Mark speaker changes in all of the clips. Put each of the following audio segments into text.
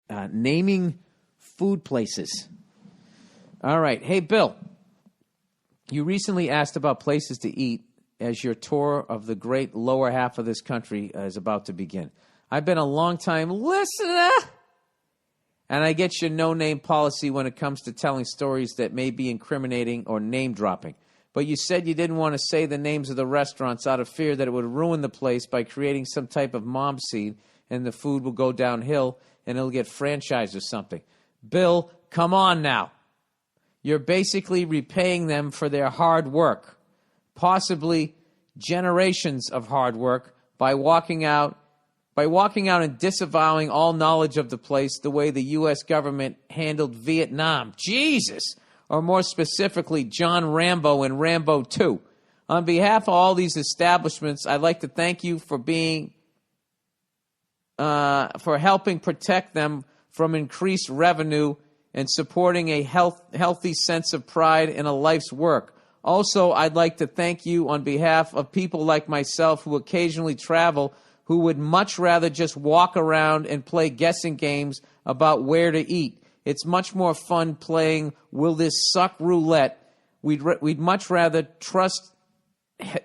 Speaker 1: naming food places. All right. Hey, Bill, you recently asked about places to eat as your tour of the great lower half of this country is about to begin. I've been a long-time listener, and I get your no-name policy when it comes to telling stories that may be incriminating or name-dropping. But you said you didn't want to say the names of the restaurants out of fear that it would ruin the place by creating some type of mob scene and the food will go downhill and it'll get franchised or something. Bill, come on now. You're basically repaying them for their hard work, possibly generations of hard work, by walking out and disavowing all knowledge of the place the way the U.S. government handled Vietnam. Jesus! Or more specifically, John Rambo in Rambo 2. On behalf of all these establishments, I'd like to thank you for helping protect them from increased revenue and supporting a healthy sense of pride in a life's work. Also, I'd like to thank you on behalf of people like myself who occasionally travel, who would much rather just walk around and play guessing games about where to eat. It's much more fun playing Will This Suck Roulette. We'd much rather trust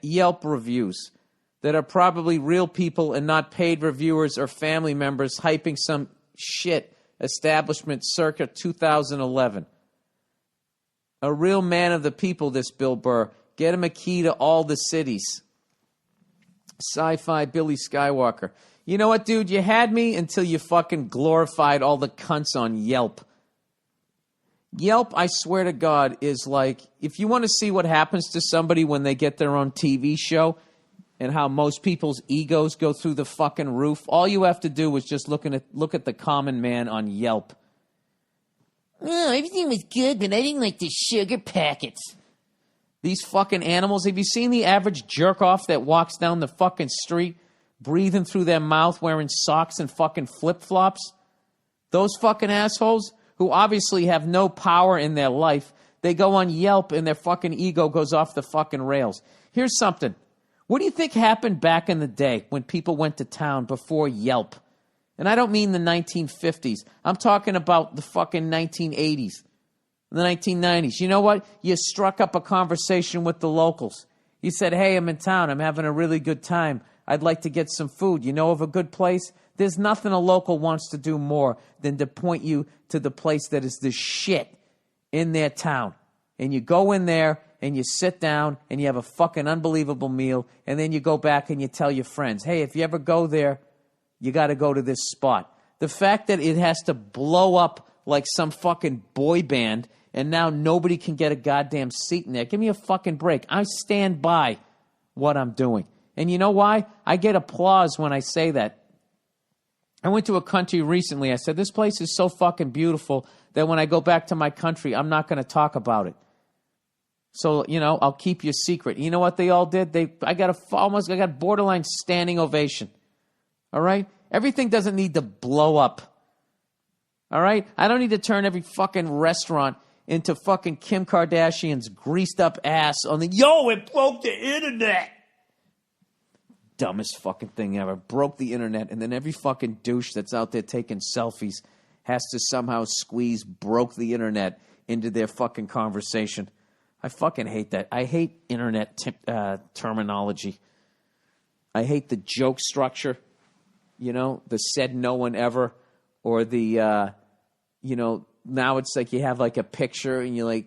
Speaker 1: Yelp reviews that are probably real people and not paid reviewers or family members hyping some shit establishment circa 2011. A real man of the people, this Bill Burr. Get him a key to all the cities. Sci-fi Billy Skywalker. You know what, dude? You had me until you fucking glorified all the cunts on Yelp. Yelp, I swear to God, is like, if you want to see what happens to somebody when they get their own TV show and how most people's egos go through the fucking roof, all you have to do is just look at the common man on Yelp. Oh, everything was good, but I didn't like the sugar packets. These fucking animals, have you seen the average jerk-off that walks down the fucking street breathing through their mouth wearing socks and fucking flip-flops? Those fucking assholes who obviously have no power in their life, they go on Yelp and their fucking ego goes off the fucking rails. Here's something. What do you think happened back in the day when people went to town before Yelp? And I don't mean the 1950s. I'm talking about the fucking 1980s, the 1990s. You know what? You struck up a conversation with the locals. You said, hey, I'm in town. I'm having a really good time. I'd like to get some food. You know of a good place? There's nothing a local wants to do more than to point you to the place that is the shit in their town. And you go in there and you sit down and you have a fucking unbelievable meal. And then you go back and you tell your friends, hey, if you ever go there, you got to go to this spot. The fact that it has to blow up like some fucking boy band and now nobody can get a goddamn seat in there. Give me a fucking break. I stand by what I'm doing. And you know why? I get applause when I say that. I went to a country recently. I said, this place is so fucking beautiful that when I go back to my country, I'm not going to talk about it. So, I'll keep your secret. You know what they all did? I got borderline standing ovation. All right? Everything doesn't need to blow up. All right? I don't need to turn every fucking restaurant into fucking Kim Kardashian's greased up ass on the, yo, it broke the internet. Dumbest fucking thing ever. Broke the internet, and then every fucking douche that's out there taking selfies has to somehow squeeze broke the internet into their fucking conversation. I fucking hate that. I hate internet terminology. I hate the joke structure, the said no one ever, or the, now it's like you have like a picture and you're like,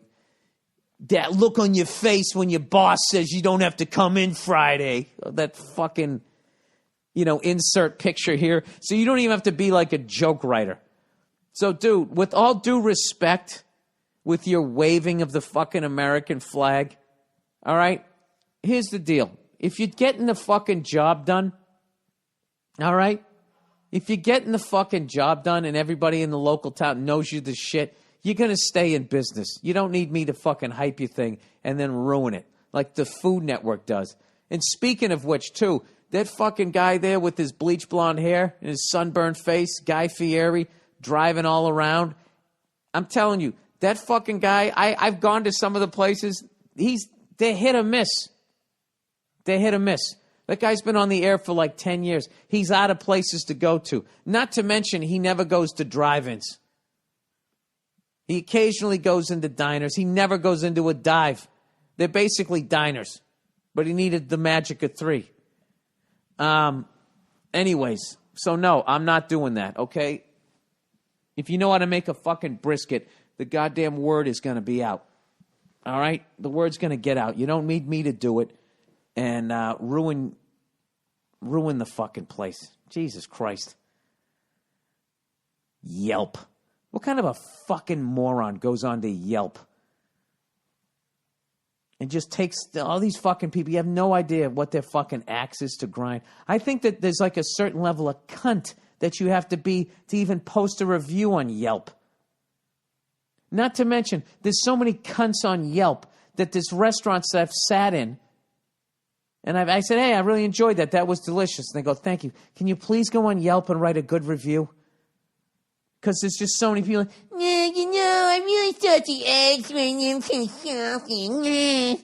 Speaker 1: that look on your face when your boss says you don't have to come in Friday. That fucking, insert picture here. So you don't even have to be like a joke writer. So, dude, with all due respect, with your waving of the fucking American flag, all right, here's the deal. If you're getting the fucking job done, all right, if you're getting the fucking job done and everybody in the local town knows you the shit, you're going to stay in business. You don't need me to fucking hype your thing and then ruin it like the Food Network does. And speaking of which, too, that fucking guy there with his bleach blonde hair and his sunburned face, Guy Fieri, driving all around, I'm telling you, that fucking guy, I've gone to some of the places, they're hit or miss. They're hit or miss. That guy's been on the air for like 10 years. He's out of places to go to. Not to mention, he never goes to drive-ins. He occasionally goes into diners. He never goes into a dive. They're basically diners. But he needed the magic of 3. Anyways, so no, I'm not doing that, okay? If you know how to make a fucking brisket, the goddamn word is going to be out. All right? The word's going to get out. You don't need me to do it and ruin the fucking place. Jesus Christ. Yelp. What kind of a fucking moron goes on to Yelp and just takes all these fucking people? You have no idea what their fucking axe is to grind. I think that there's like a certain level of cunt that you have to be to even post a review on Yelp. Not to mention, there's so many cunts on Yelp that there's restaurants that I've sat in, and I said, hey, I really enjoyed that. That was delicious. And they go, thank you. Can you please go on Yelp and write a good review? Because there's just so many people. Yeah, I really thought the eggs were something.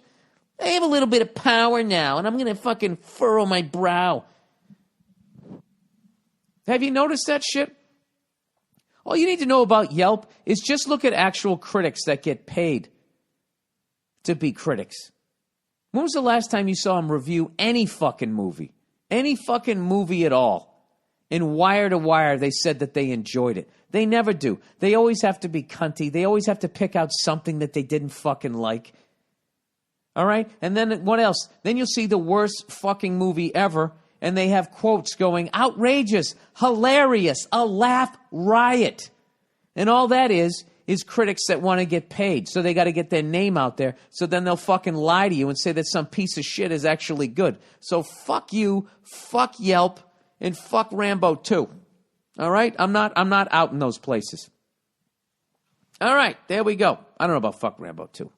Speaker 1: I have a little bit of power now, and I'm going to fucking furrow my brow. Have you noticed that shit? All you need to know about Yelp is just look at actual critics that get paid to be critics. When was the last time you saw them review any fucking movie? Any fucking movie at all? In wire to wire, they said that they enjoyed it. They never do. They always have to be cunty. They always have to pick out something that they didn't fucking like. All right? And then what else? Then you'll see the worst fucking movie ever, and they have quotes going, outrageous, hilarious, a laugh riot. And all that is critics that want to get paid. So they got to get their name out there. So then they'll fucking lie to you and say that some piece of shit is actually good. So fuck you, fuck Yelp, and fuck Rambo too. All right? I'm not out in those places. All right, there we go. I don't know about fuck Rambo too.